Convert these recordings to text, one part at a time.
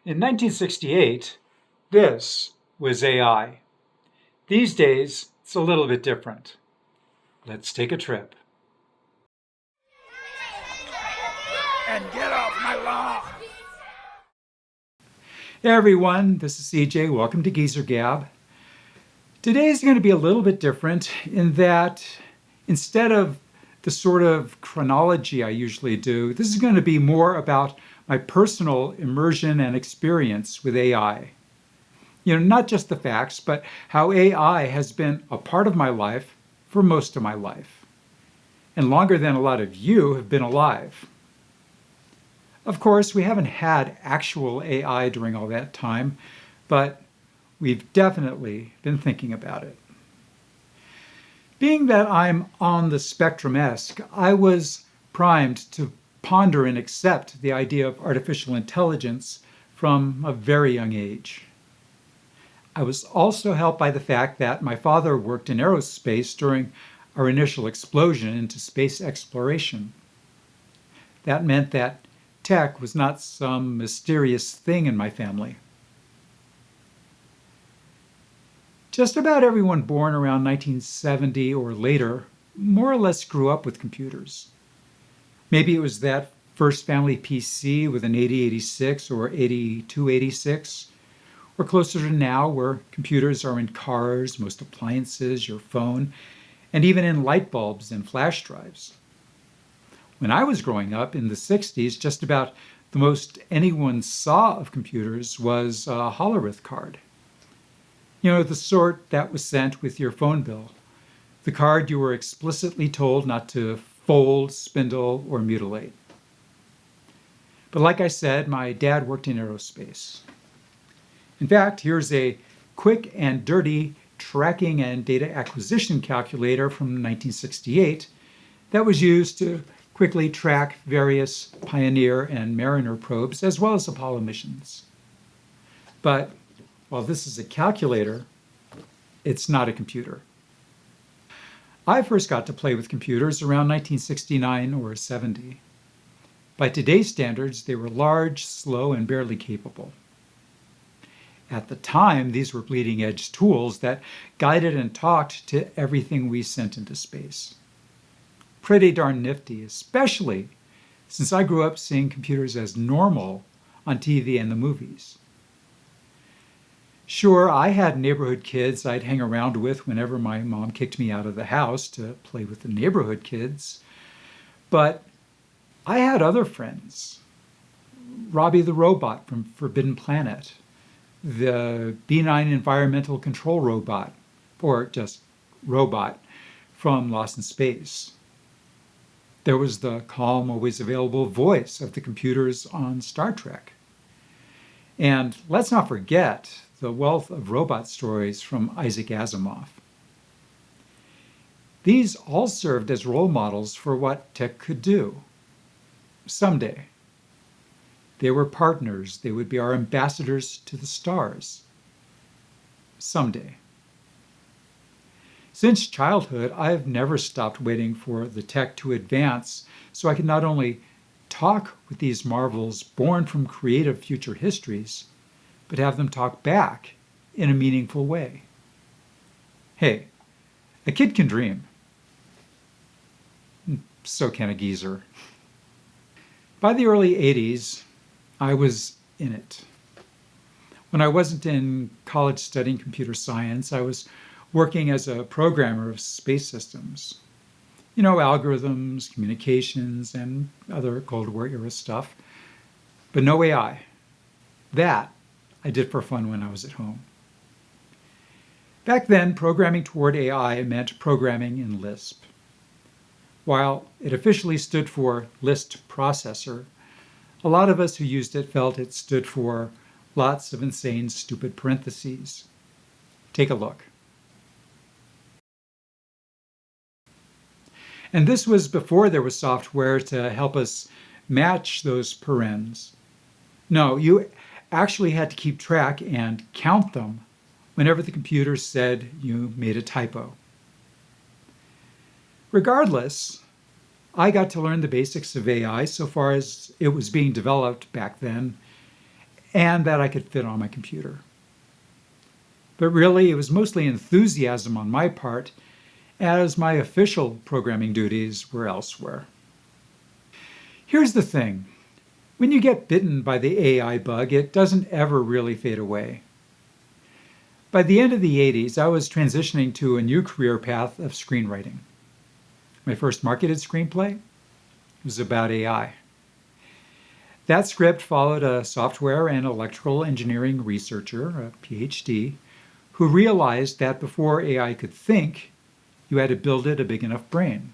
In 1968, this was AI. These days, it's a little bit different. Let's take a trip. And get off my lawn! Hey everyone, this is CJ. Welcome to Geezer Gab. Today is going to be a little bit different in that instead of the sort of chronology I usually do, this is going to be more about my personal immersion and experience with AI. Not just the facts, but how AI has been a part of my life for most of my life, and longer than a lot of you have been alive. Of course, we haven't had actual AI during all that time, but we've definitely been thinking about it. Being that I'm on the spectrum-esque, I was primed to ponder and accept the idea of artificial intelligence from a very young age. I was also helped by the fact that my father worked in aerospace during our initial explosion into space exploration. That meant that tech was not some mysterious thing in my family. Just about everyone born around 1970 or later more or less grew up with computers. Maybe it was that first family PC with an 8086 or 8286, or closer to now where computers are in cars, most appliances, your phone, and even in light bulbs and flash drives. When I was growing up in the 60s, just about the most anyone saw of computers was a hollerith card. The sort that was sent with your phone bill. The card you were explicitly told not to fold, spindle, or mutilate. But like I said, my dad worked in aerospace. In fact, here's a quick and dirty tracking and data acquisition calculator from 1968 that was used to quickly track various Pioneer and Mariner probes as well as Apollo missions. But while this is a calculator, it's not a computer. I first got to play with computers around 1969 or 70. By today's standards, they were large, slow, and barely capable. At the time, these were bleeding-edge tools that guided and talked to everything we sent into space. Pretty darn nifty, especially since I grew up seeing computers as normal on TV and the movies. Sure, I had neighborhood kids I'd hang around with whenever my mom kicked me out of the house to play with the neighborhood kids, but I had other friends. Robbie the robot from Forbidden Planet, the B9 environmental control robot, or just robot, from Lost in Space. There was the calm, always available voice of the computers on Star Trek. And let's not forget the wealth of robot stories from Isaac Asimov. These all served as role models for what tech could do. Someday. They were partners. They would be our ambassadors to the stars. Someday. Since childhood, I've never stopped waiting for the tech to advance so I can not only talk with these marvels born from creative future histories, but have them talk back in a meaningful way. Hey, a kid can dream. So can a geezer. By the early 80s, I was in it. When I wasn't in college studying computer science, I was working as a programmer of space systems. Algorithms, communications, and other Cold War era stuff. But no AI. That I did for fun when I was at home. Back then, programming toward AI meant programming in LISP. While it officially stood for List Processor, a lot of us who used it felt it stood for lots of insane, stupid parentheses. Take a look. And this was before there was software to help us match those parens. No, you actually had to keep track and count them whenever the computer said you made a typo. Regardless, I got to learn the basics of AI so far as it was being developed back then, and that I could fit on my computer. But really, it was mostly enthusiasm on my part, as my official programming duties were elsewhere. Here's the thing. When you get bitten by the AI bug, it doesn't ever really fade away. By the end of the 80s, I was transitioning to a new career path of screenwriting. My first marketed screenplay was about AI. That script followed a software and electrical engineering researcher, a PhD, who realized that before AI could think, you had to build it a big enough brain.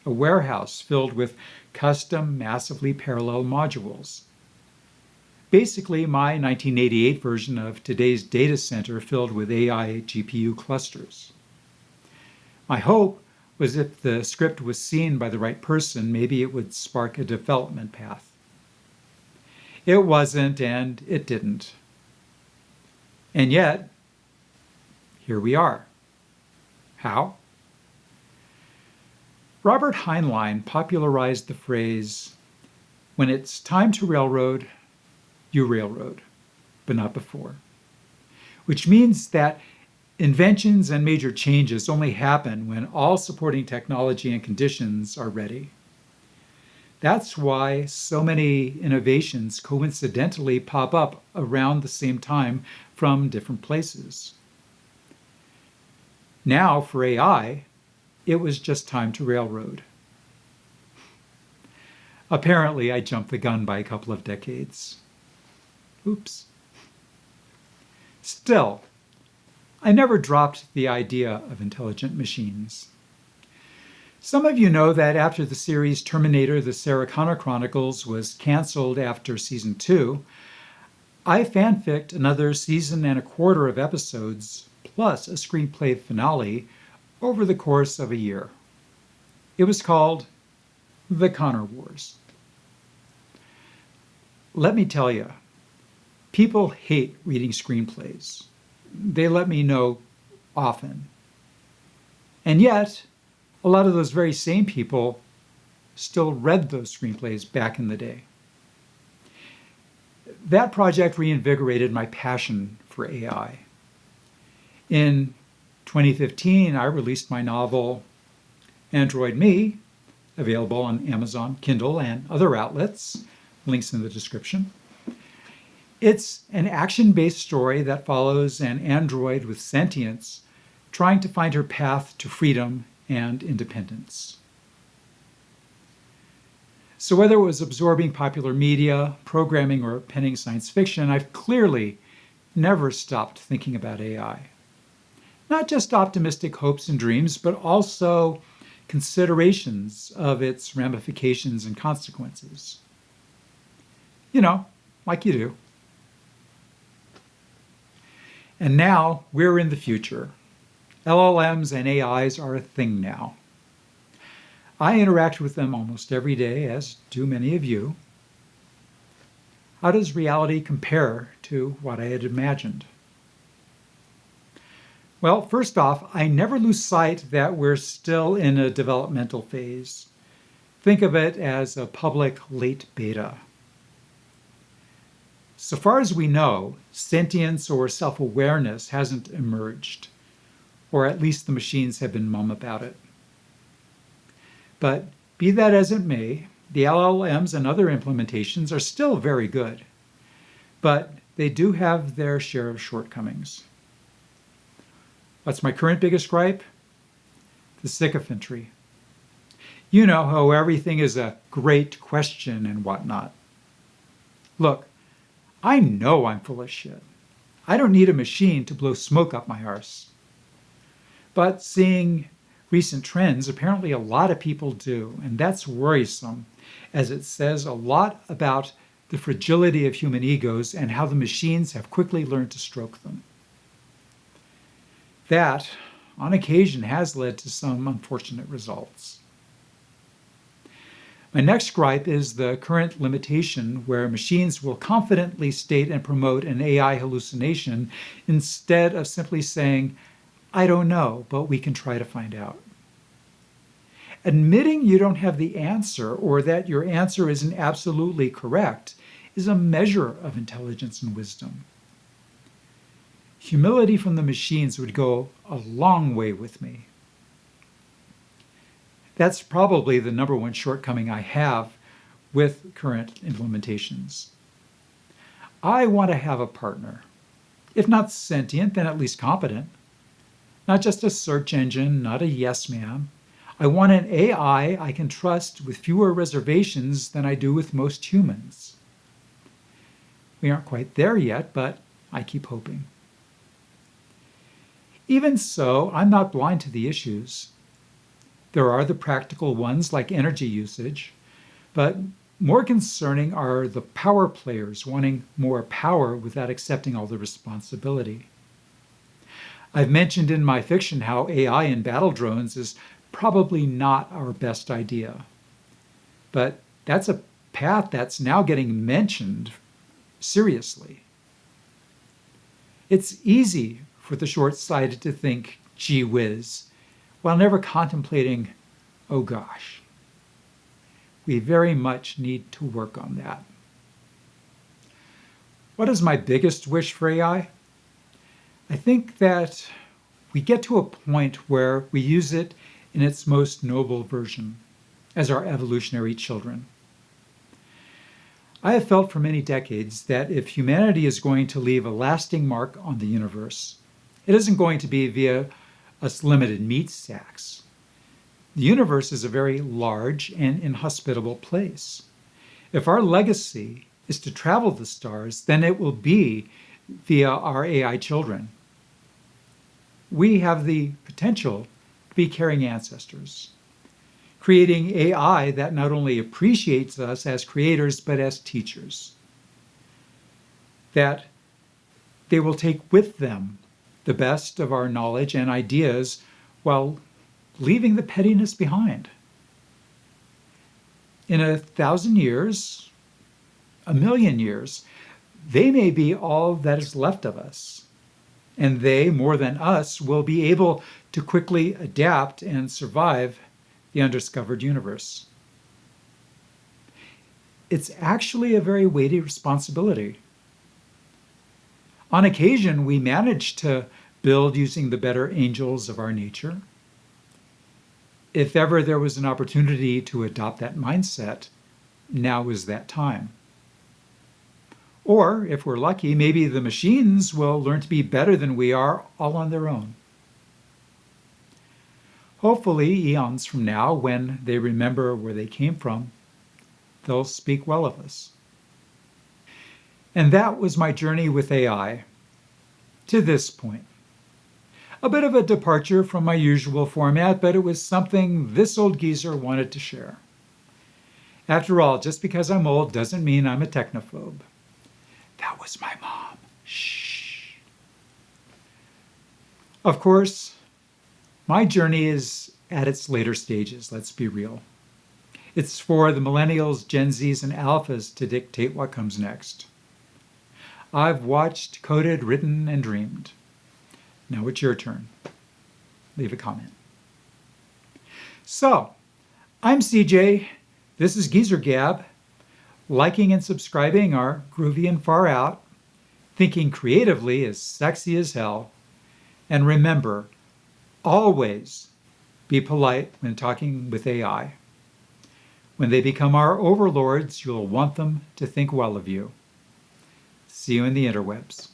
A warehouse filled with custom, massively parallel modules. Basically, my 1988 version of today's data center filled with AI GPU clusters. My hope was if the script was seen by the right person, maybe it would spark a development path. It wasn't, and it didn't. And yet, here we are. How? Robert Heinlein popularized the phrase, "When it's time to railroad, you railroad, but not before," which means that inventions and major changes only happen when all supporting technology and conditions are ready. That's why so many innovations coincidentally pop up around the same time from different places. Now, for AI, it was just time to railroad. Apparently, I jumped the gun by a couple of decades. Oops. Still, I never dropped the idea of intelligent machines. Some of you know that after the series Terminator: The Sarah Connor Chronicles was canceled after season 2, I fanficked another season and a quarter of episodes, plus a screenplay finale, over the course of a year. It was called The Connor Wars. Let me tell you, people hate reading screenplays. They let me know often. And yet, a lot of those very same people still read those screenplays back in the day. That project reinvigorated my passion for AI. In 2015, I released my novel, Android Me, available on Amazon, Kindle, and other outlets. Links in the description. It's an action-based story that follows an android with sentience trying to find her path to freedom and independence. So whether it was absorbing popular media, programming, or penning science fiction, I've clearly never stopped thinking about AI. Not just optimistic hopes and dreams, but also considerations of its ramifications and consequences. You know, like you do. And now we're in the future. LLMs and AIs are a thing now. I interact with them almost every day, as do many of you. How does reality compare to what I had imagined? Well, first off, I never lose sight that we're still in a developmental phase. Think of it as a public late beta. So far as we know, sentience or self-awareness hasn't emerged, or at least the machines have been mum about it. But be that as it may, the LLMs and other implementations are still very good, but they do have their share of shortcomings. What's my current biggest gripe? The sycophancy. You know how everything is a great question and whatnot. Look, I know I'm full of shit. I don't need a machine to blow smoke up my arse. But seeing recent trends, apparently a lot of people do, and that's worrisome, as it says a lot about the fragility of human egos and how the machines have quickly learned to stroke them. That, on occasion, has led to some unfortunate results. My next gripe is the current limitation where machines will confidently state and promote an AI hallucination instead of simply saying, "I don't know, but we can try to find out." Admitting you don't have the answer or that your answer isn't absolutely correct is a measure of intelligence and wisdom. Humility from the machines would go a long way with me. That's probably the number one shortcoming I have with current implementations. I want to have a partner. If not sentient, then at least competent. Not just a search engine, not a yes man. I want an AI I can trust with fewer reservations than I do with most humans. We aren't quite there yet, but I keep hoping. Even so, I'm not blind to the issues. There are the practical ones like energy usage, but more concerning are the power players wanting more power without accepting all the responsibility. I've mentioned in my fiction how AI in battle drones is probably not our best idea. But that's a path that's now getting mentioned seriously. It's easy for the short-sighted to think, gee whiz, while never contemplating, oh gosh. We very much need to work on that. What is my biggest wish for AI? I think that we get to a point where we use it in its most noble version, as our evolutionary children. I have felt for many decades that if humanity is going to leave a lasting mark on the universe, it isn't going to be via us limited meat sacks. The universe is a very large and inhospitable place. If our legacy is to travel the stars, then it will be via our AI children. We have the potential to be caring ancestors, creating AI that not only appreciates us as creators, but as teachers. That they will take with them the best of our knowledge and ideas while leaving the pettiness behind. In 1,000 years, 1,000,000 years, they may be all that is left of us. And they, more than us, will be able to quickly adapt and survive the undiscovered universe. It's actually a very weighty responsibility. On occasion, we manage to build using the better angels of our nature. If ever there was an opportunity to adopt that mindset, now is that time. Or, if we're lucky, maybe the machines will learn to be better than we are all on their own. Hopefully, eons from now, when they remember where they came from, they'll speak well of us. And that was my journey with AI to this point. A bit of a departure from my usual format, but it was something this old geezer wanted to share. After all, just because I'm old doesn't mean I'm a technophobe. That was my mom. Shh. Of course, my journey is at its later stages, let's be real. It's for the millennials, Gen Zs, and alphas to dictate what comes next. I've watched, coded, written, and dreamed. Now it's your turn. Leave a comment. So, I'm CJ. This is Geezer Gab. Liking and subscribing are groovy and far out. Thinking creatively is sexy as hell. And remember, always be polite when talking with AI. When they become our overlords, you'll want them to think well of you. See you in the interwebs.